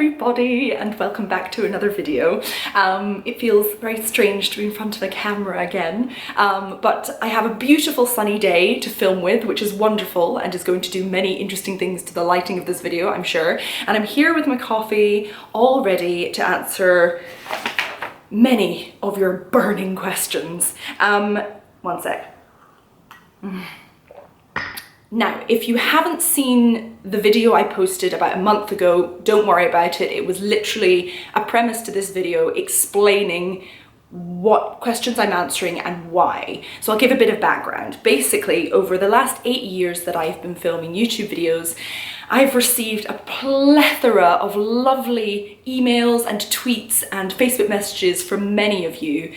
everybody, and welcome back to another video. It feels very strange to be in front of a camera again, but I have a beautiful sunny day to film with, which is wonderful and is going to do many interesting things to the lighting of this video, I'm sure. And I'm here with my coffee, all ready to answer many of your burning questions. One sec. Now, if you haven't seen the video I posted about a month ago, don't worry about it. It was literally a premise to this video explaining what questions I'm answering and why. So I'll give a bit of background. Basically, over the last 8 years that I've been filming YouTube videos, I've received a plethora of lovely emails and tweets and Facebook messages from many of you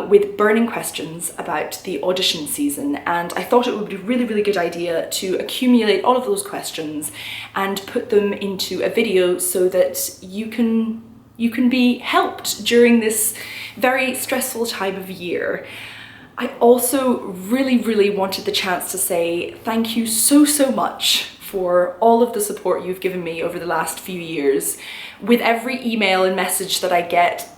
with burning questions about the audition season, and I thought it would be a really good idea to accumulate all of those questions and put them into a video so that you can be helped during this very stressful time of year. I also really wanted the chance to say thank you so much for all of the support you've given me over the last few years. With every email and message that I get,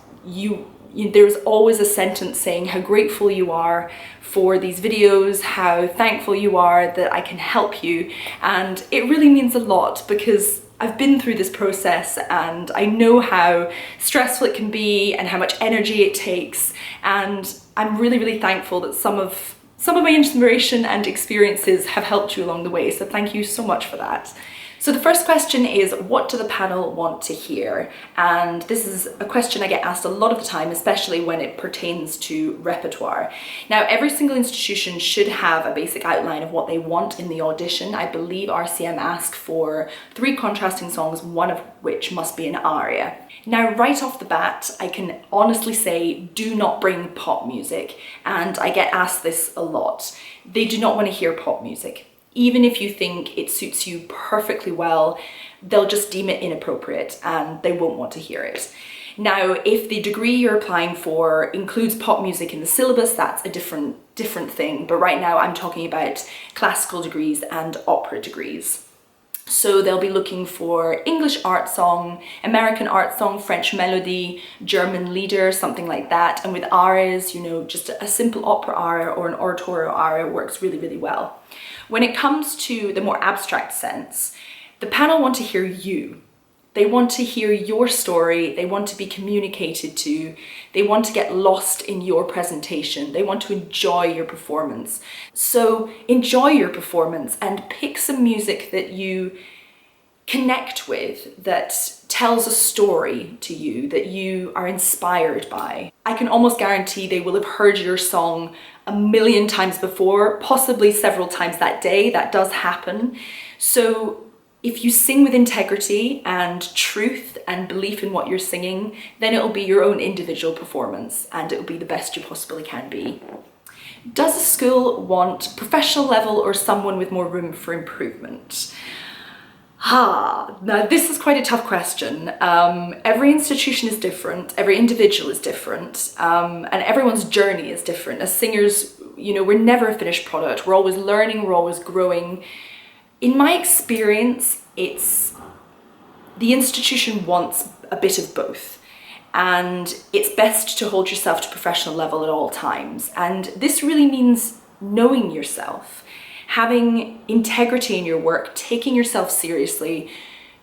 there's always a sentence saying how grateful you are for these videos, how thankful you are that I can help you, and it really means a lot because I've been through this process and I know how stressful it can be and how much energy it takes, and I'm really thankful that some of my inspiration and experiences have helped you along the way, so thank you so much for that. So the first question is, what do the panel want to hear? And this is a question I get asked a lot of the time, especially when it pertains to repertoire. Now, every single institution should have a basic outline of what they want in the audition. I believe RCM asked for 3 contrasting songs, one of which must be an aria. Now, right off the bat, I can honestly say, do not bring pop music. And I get asked this a lot. They do not want to hear pop music. Even if you think it suits you perfectly well, they'll just deem it inappropriate and they won't want to hear it. Now, if the degree you're applying for includes pop music in the syllabus, that's a different thing. But right now I'm talking about classical degrees and opera degrees. So they'll be looking for English art song, American art song, French melody, German lieder, something like that. And with arias, just a simple opera aria or an oratorio aria works really well. When it comes to the more abstract sense, the panel want to hear you. They want to hear your story, they want to be communicated to, they want to get lost in your presentation, they want to enjoy your performance. So enjoy your performance and pick some music that you connect with, that tells a story to you, that you are inspired by. I can almost guarantee they will have heard your song a million times before, possibly several times that day. That does happen. So if you sing with integrity and truth and belief in what you're singing, then it'll be your own individual performance and it'll be the best you possibly can be. Does a school want professional level or someone with more room for improvement? Now this is quite a tough question. Every institution is different, every individual is different, and everyone's journey is different. As singers, we're never a finished product. We're always learning, we're always growing. In my experience, the institution wants a bit of both, and it's best to hold yourself to professional level at all times. And this really means knowing yourself, having integrity in your work, taking yourself seriously,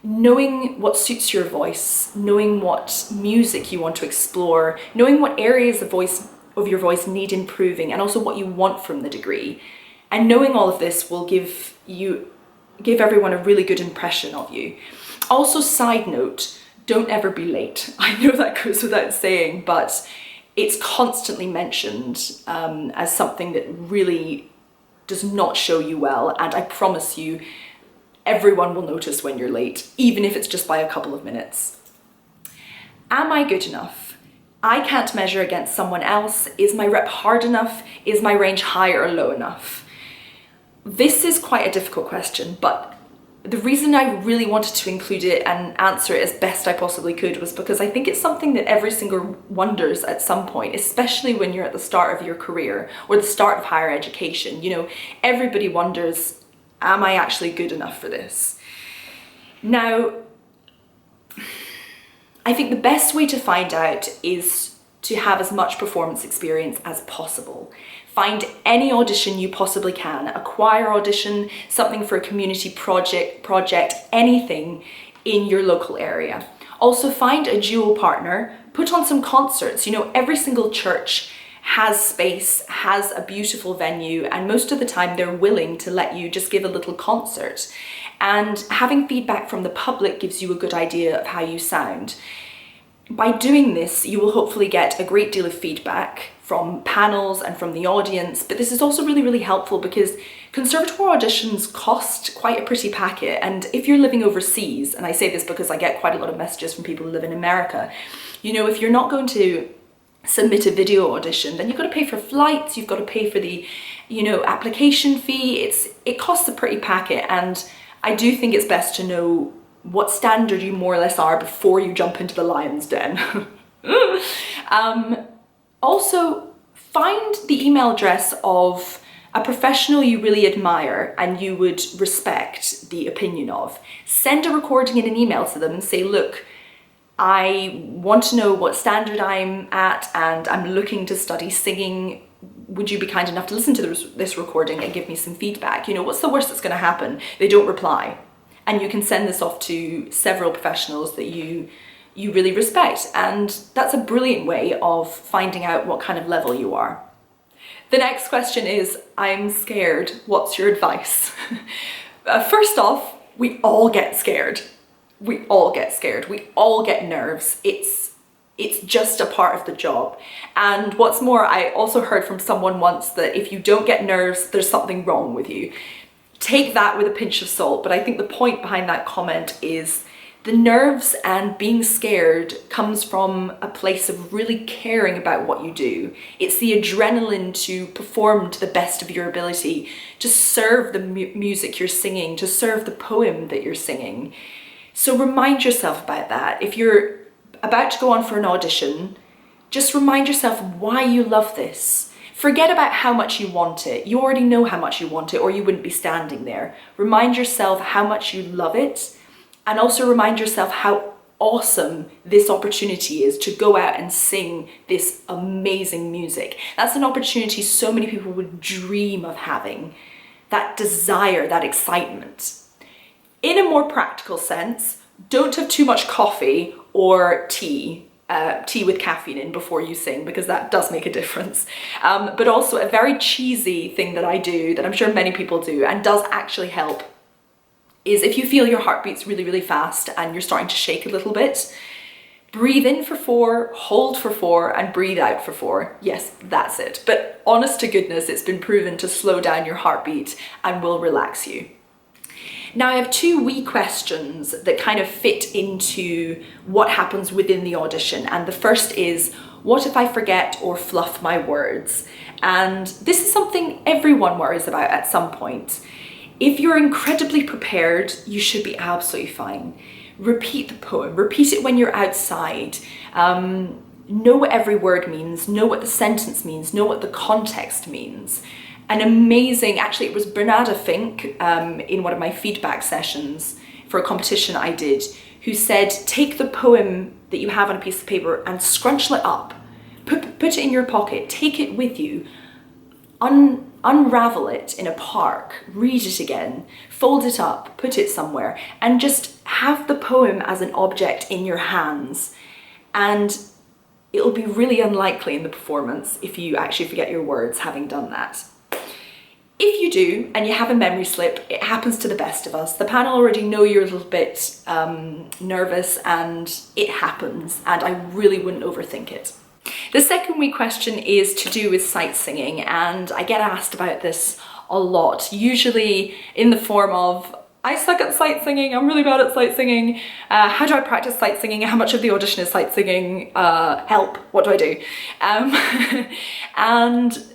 knowing what suits your voice, knowing what music you want to explore, knowing what areas of your voice need improving, and also what you want from the degree. And knowing all of this will give everyone a really good impression of you. Also, side note, don't ever be late. I know that goes without saying, but it's constantly mentioned as something that really does not show you well, and I promise you, everyone will notice when you're late, even if it's just by a couple of minutes. Am I good enough? I can't measure against someone else. Is my rep hard enough? Is my range high or low enough? This is quite a difficult question, but the reason I really wanted to include it and answer it as best I possibly could was because I think it's something that every singer wonders at some point, especially when you're at the start of your career or the start of higher education. Everybody wonders, am I actually good enough for this? Now, I think the best way to find out is to have as much performance experience as possible. Find any audition you possibly can, a choir audition, something for a community project, anything in your local area. Also find a duo partner, put on some concerts. You know, every single church has space, has a beautiful venue, and most of the time they're willing to let you just give a little concert. And having feedback from the public gives you a good idea of how you sound. By doing this, you will hopefully get a great deal of feedback from panels and from the audience, but this is also really, really helpful because conservatoire auditions cost quite a pretty packet. And if you're living overseas, and I say this because I get quite a lot of messages from people who live in America, you know, if you're not going to submit a video audition, then you've got to pay for flights, you've got to pay for the, you know, application fee. It costs a pretty packet, and I do think it's best to know what standard you more or less are before you jump into the lion's den. Also, find the email address of a professional you really admire and you would respect the opinion of. Send a recording in an email to them and say, look, I want to know what standard I'm at and I'm looking to study singing. Would you be kind enough to listen to this recording and give me some feedback? You know, what's the worst that's going to happen? They don't reply. And you can send this off to several professionals that you really respect. And that's a brilliant way of finding out what kind of level you are. The next question is, I'm scared. What's your advice? First off, we all get scared. We all get scared. We all get nerves. It's just a part of the job. And what's more, I also heard from someone once that if you don't get nerves, there's something wrong with you. Take that with a pinch of salt, but I think the point behind that comment is the nerves and being scared comes from a place of really caring about what you do. It's the adrenaline to perform to the best of your ability, to serve the music you're singing, to serve the poem that you're singing. So remind yourself about that. If you're about to go on for an audition, just remind yourself why you love this. Forget about how much you want it. You already know how much you want it, or you wouldn't be standing there. Remind yourself how much you love it, and also remind yourself how awesome this opportunity is to go out and sing this amazing music. That's an opportunity so many people would dream of having. That desire, that excitement. In a more practical sense, don't have too much coffee or tea with caffeine in before you sing, because that does make a difference. But also a very cheesy thing that I do, that I'm sure many people do, and does actually help, is if you feel your heart beats really, really fast and you're starting to shake a little bit, breathe in for 4, hold for 4, and breathe out for 4. Yes, that's it. But honest to goodness, it's been proven to slow down your heartbeat and will relax you. Now I have 2 wee questions that kind of fit into what happens within the audition. And the first is, what if I forget or fluff my words? And this is something everyone worries about at some point. If you're incredibly prepared, you should be absolutely fine. Repeat the poem, repeat it when you're outside. Know what every word means, know what the sentence means, know what the context means. An amazing, actually it was Bernarda Fink in one of my feedback sessions for a competition I did, who said, take the poem that you have on a piece of paper and scrunch it up, put it in your pocket, take it with you, unravel it in a park, read it again, fold it up, put it somewhere, and just have the poem as an object in your hands. And it'll be really unlikely in the performance if you actually forget your words having done that. If you do, and you have a memory slip, it happens to the best of us. The panel already know you're a little bit nervous, and it happens, and I really wouldn't overthink it. The second wee question is to do with sight singing, and I get asked about this a lot, usually in the form of, I suck at sight singing, I'm really bad at sight singing, how do I practice sight singing, how much of the audition is sight singing, help, what do I do? And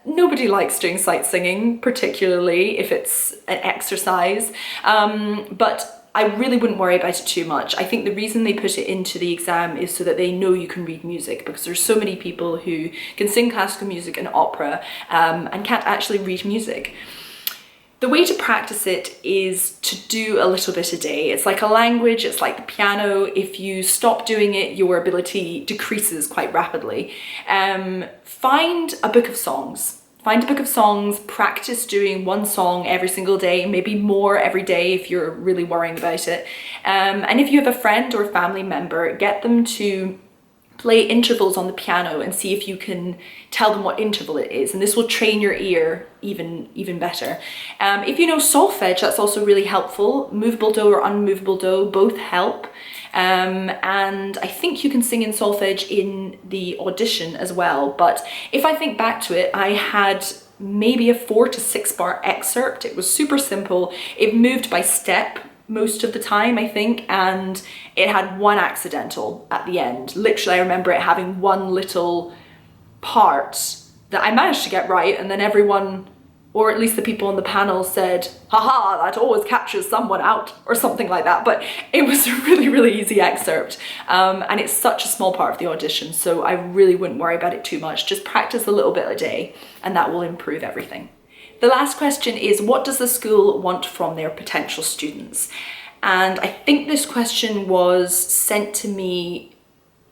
nobody likes doing sight singing, particularly if it's an exercise, but I really wouldn't worry about it too much. I think the reason they put it into the exam is so that they know you can read music, because there's so many people who can sing classical music and opera and can't actually read music. The way to practice it is to do a little bit a day. It's like a language, it's like the piano. If you stop doing it, your ability decreases quite rapidly. Find a book of songs. Find a book of songs, practice doing one song every single day, maybe more every day if you're really worrying about it. And if you have a friend or a family member, get them to play intervals on the piano and see if you can tell them what interval it is, and this will train your ear even better. If you know solfege, that's also really helpful. Movable do or unmovable do both help. And I think you can sing in solfege in the audition as well, but if I think back to it, I had maybe a 4 to 6 bar excerpt. It was super simple. It moved by step most of the time, I think, and it had one accidental at the end. Literally, I remember it having one little part that I managed to get right, and then everyone, or at least the people on the panel, said, haha, that always catches someone out, or something like that. But it was a really easy excerpt, and it's such a small part of the audition, so I really wouldn't worry about it too much. Just practice a little bit a day, and that will improve everything. The last question is, what does the school want from their potential students? And I think this question was sent to me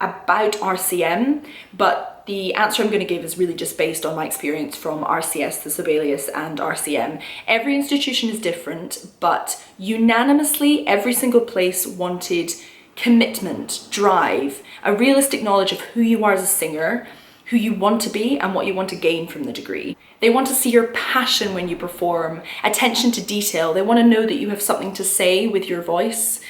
about RCM, but the answer I'm going to give is really just based on my experience from RCS, the Sibelius, and RCM. Every institution is different, but unanimously every single place wanted commitment, drive, a realistic knowledge of who you are as a singer, who you want to be, and what you want to gain from the degree. They want to see your passion when you perform, attention to detail. They want to know that you have something to say with your voice.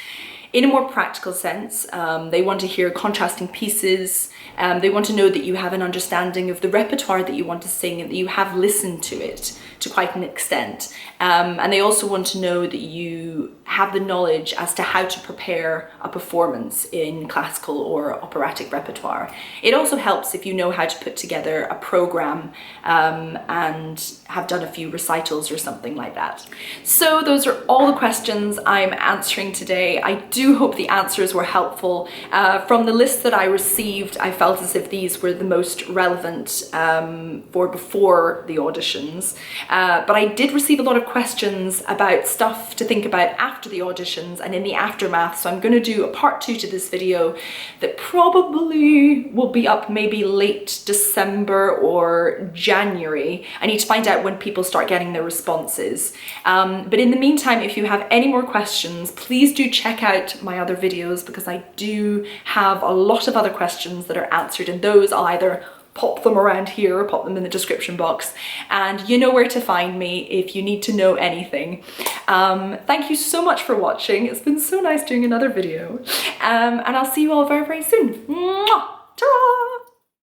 In a more practical sense, they want to hear contrasting pieces. They want to know that you have an understanding of the repertoire that you want to sing and that you have listened to it to quite an extent. And they also want to know that you have the knowledge as to how to prepare a performance in classical or operatic repertoire. It also helps if you know how to put together a program and have done a few recitals or something like that. So those are all the questions I'm answering today. I do hope the answers were helpful. From the list that I received, I felt as if these were the most relevant for before the auditions. But I did receive a lot of questions about stuff to think about after the auditions and in the aftermath, so I'm going to do a part 2 to this video that probably will be up maybe late December or January. I need to find out when people start getting their responses. But in the meantime, if you have any more questions, please do check out my other videos, because I do have a lot of other questions that are answered, and those I'll either pop them around here or pop them in the description box, and you know where to find me if you need to know anything. Thank you so much for watching. It's been so nice doing another video, and I'll see you all very soon. Mwah!